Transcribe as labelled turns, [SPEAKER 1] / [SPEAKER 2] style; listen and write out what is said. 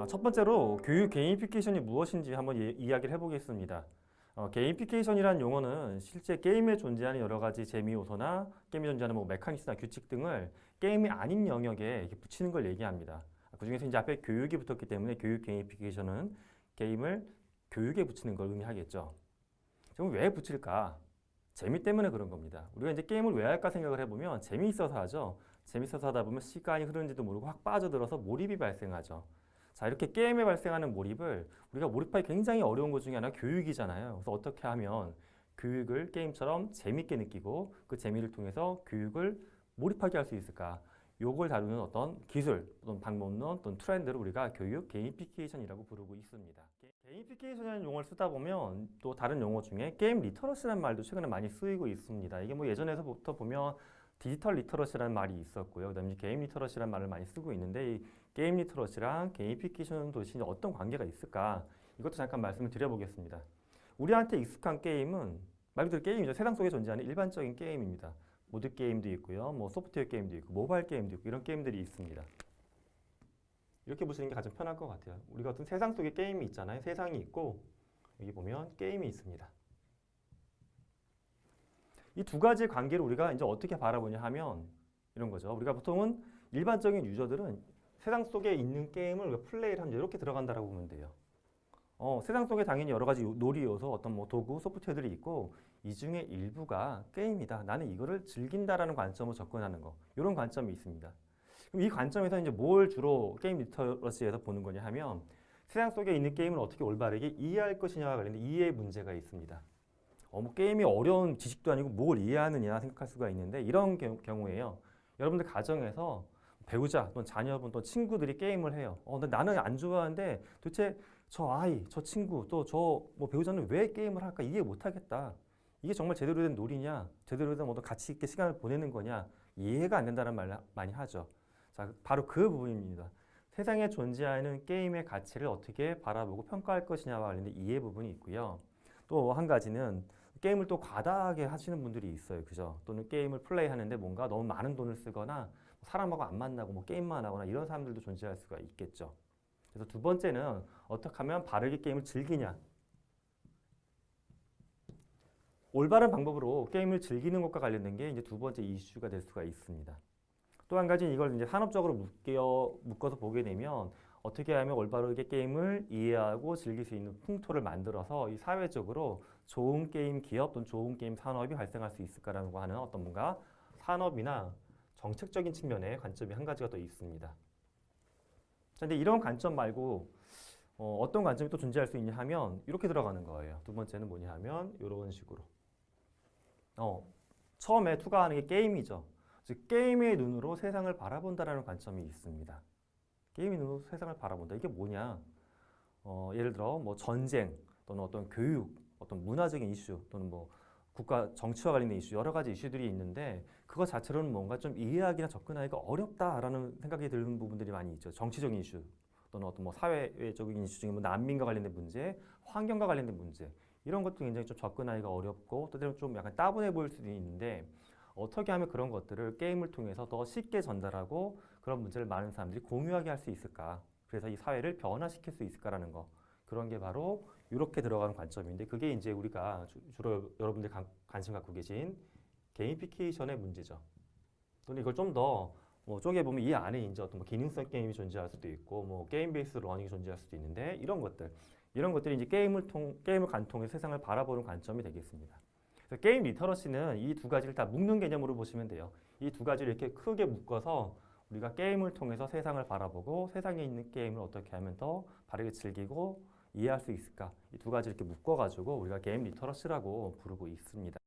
[SPEAKER 1] 첫 번째로 교육 게이미피케이션이 무엇인지 한번 이야기를 해보겠습니다. 게이미피케이션이라는 용어는 실제 게임에 존재하는 여러 가지 재미 요소나 게임에 존재하는 뭐 메커니즘이나 규칙 등을 게임이 아닌 영역에 이렇게 붙이는 걸 얘기합니다. 그중에서 이제 앞에 교육이 붙었기 때문에 교육 게이미피케이션은 게임을 교육에 붙이는 걸 의미하겠죠. 그럼 왜 붙일까? 재미 때문에 그런 겁니다. 우리가 이제 게임을 왜 할까 생각을 해보면 재미있어서 하죠. 재밌어서 하다 보면 시간이 흐르는지도 모르고 확 빠져들어서 몰입이 발생하죠. 자, 이렇게 게임에 발생하는 몰입을 우리가 몰입하기 굉장히 어려운 것 중에 하나가 교육이잖아요. 그래서 어떻게 하면 교육을 게임처럼 재밌게 느끼고 그 재미를 통해서 교육을 몰입하게 할 수 있을까? 요걸 다루는 어떤 기술, 또는 방법론, 또는 트렌드를 우리가 교육 게이미피케이션이라고 부르고 있습니다. 게이미피케이션이라는 용어를 쓰다 보면 또 다른 용어 중에 게임 리터러시라는 말도 최근에 많이 쓰이고 있습니다. 이게 뭐 예전에서부터 보면 디지털 리터러시라는 말이 있었고요. 그다음에 게임 리터러시라는 말을 많이 쓰고 있는데 이 게임 리터러시랑 게이미피케이션 도대체 어떤 관계가 있을까? 이것도 잠깐 말씀을 드려보겠습니다. 우리한테 익숙한 게임은 말 그대로 게임이죠. 세상 속에 존재하는 일반적인 게임입니다. 보드 게임도 있고요. 뭐 소프트웨어 게임도 있고 모바일 게임도 있고 이런 게임들이 있습니다. 이렇게 보시는 게 가장 편할 것 같아요. 우리가 어떤 세상 속에 게임이 있잖아요. 세상이 있고 여기 보면 게임이 있습니다. 이 두 가지의 관계를 우리가 이제 어떻게 바라보냐 하면 이런 거죠. 우리가 보통은 일반적인 유저들은 세상 속에 있는 게임을 우리가 플레이를 하면 이렇게 들어간다라고 보면 돼요. 세상 속에 당연히 여러 가지 놀이 요소, 어떤 뭐 도구, 소프트웨어들이 있고 이 중에 일부가 게임이다. 나는 이거를 즐긴다라는 관점으로 접근하는 거. 이런 관점이 있습니다. 그럼 이 관점에서 이제 뭘 주로 게임 리터러시에서 보는 거냐 하면 세상 속에 있는 게임을 어떻게 올바르게 이해할 것이냐와 관련된 이해 문제가 있습니다. 뭐 게임이 어려운 지식도 아니고 뭘 이해하느냐 생각할 수가 있는데 이런 경우에요. 여러분들 가정에서 배우자 또는 자녀분 또 친구들이 게임을 해요. 근데 나는 안 좋아하는데 도대체 저 아이, 저 친구 또 저 뭐 배우자는 왜 게임을 할까 이해 못 하겠다. 이게 정말 제대로 된 놀이냐, 제대로 된 어떤 가치 있게 시간을 보내는 거냐 이해가 안 된다는 말 많이 하죠. 자, 바로 그 부분입니다. 세상에 존재하는 게임의 가치를 어떻게 바라보고 평가할 것이냐와 관련된 이해 부분이 있고요. 또 한 가지는 게임을 또 과다하게 하시는 분들이 있어요. 그죠? 또는 게임을 플레이하는데 뭔가 너무 많은 돈을 쓰거나 사람하고 안 만나고 뭐 게임만 하거나 이런 사람들도 존재할 수가 있겠죠. 그래서 두 번째는 어떻게 하면 바르게 게임을 즐기냐. 올바른 방법으로 게임을 즐기는 것과 관련된 게 이제 두 번째 이슈가 될 수가 있습니다. 또 한 가지는 이걸 이제 산업적으로 묶어서 보게 되면 어떻게 하면 올바르게 게임을 이해하고 즐길 수 있는 풍토를 만들어서 이 사회적으로 좋은 게임 기업 또는 좋은 게임 산업이 발생할 수 있을까라고 하는 어떤 뭔가 산업이나 정책적인 측면의 관점이 한 가지가 더 있습니다. 근데 이런 관점 말고 어떤 관점이 또 존재할 수 있냐 하면 이렇게 들어가는 거예요. 두 번째는 뭐냐 하면 이런 식으로 처음에 투과하는 게 게임이죠. 즉 게임의 눈으로 세상을 바라본다라는 관점이 있습니다. 게임의 눈으로 세상을 바라본다. 이게 뭐냐? 예를 들어 뭐 전쟁 또는 어떤 교육, 어떤 문화적인 이슈 또는 뭐 국가 정치와 관련된 이슈 여러 가지 이슈들이 있는데 그거 자체로는 뭔가 좀 이해하기나 접근하기가 어렵다라는 생각이 드는 부분들이 많이 있죠. 정치적인 이슈 또는 어떤 뭐 사회적인 이슈 중에 뭐 난민과 관련된 문제, 환경과 관련된 문제 이런 것도 굉장히 좀 접근하기가 어렵고 또 때로는 좀 약간 따분해 보일 수도 있는데 어떻게 하면 그런 것들을 게임을 통해서 더 쉽게 전달하고 그런 문제를 많은 사람들이 공유하게 할 수 있을까? 그래서 이 사회를 변화시킬 수 있을까라는 거. 그런 게 바로 이렇게 들어가는 관점인데 그게 이제 우리가 주로 여러분들이 관심 갖고 계신 게이미피케이션의 문제죠. 또는 이걸 좀 더 뭐 쪼개보면 이 안에 이제 어떤 뭐 기능성 게임이 존재할 수도 있고 뭐 게임 베이스 러닝이 존재할 수도 있는데 이런 것들이 이제 게임을 관통해 세상을 바라보는 관점이 되겠습니다. 그래서 게임 리터러시는 이 두 가지를 다 묶는 개념으로 보시면 돼요. 이 두 가지를 이렇게 크게 묶어서 우리가 게임을 통해서 세상을 바라보고 세상에 있는 게임을 어떻게 하면 더 바르게 즐기고 이해할 수 있을까? 이 두 가지 이렇게 묶어가지고 우리가 게임 리터러시라고 부르고 있습니다.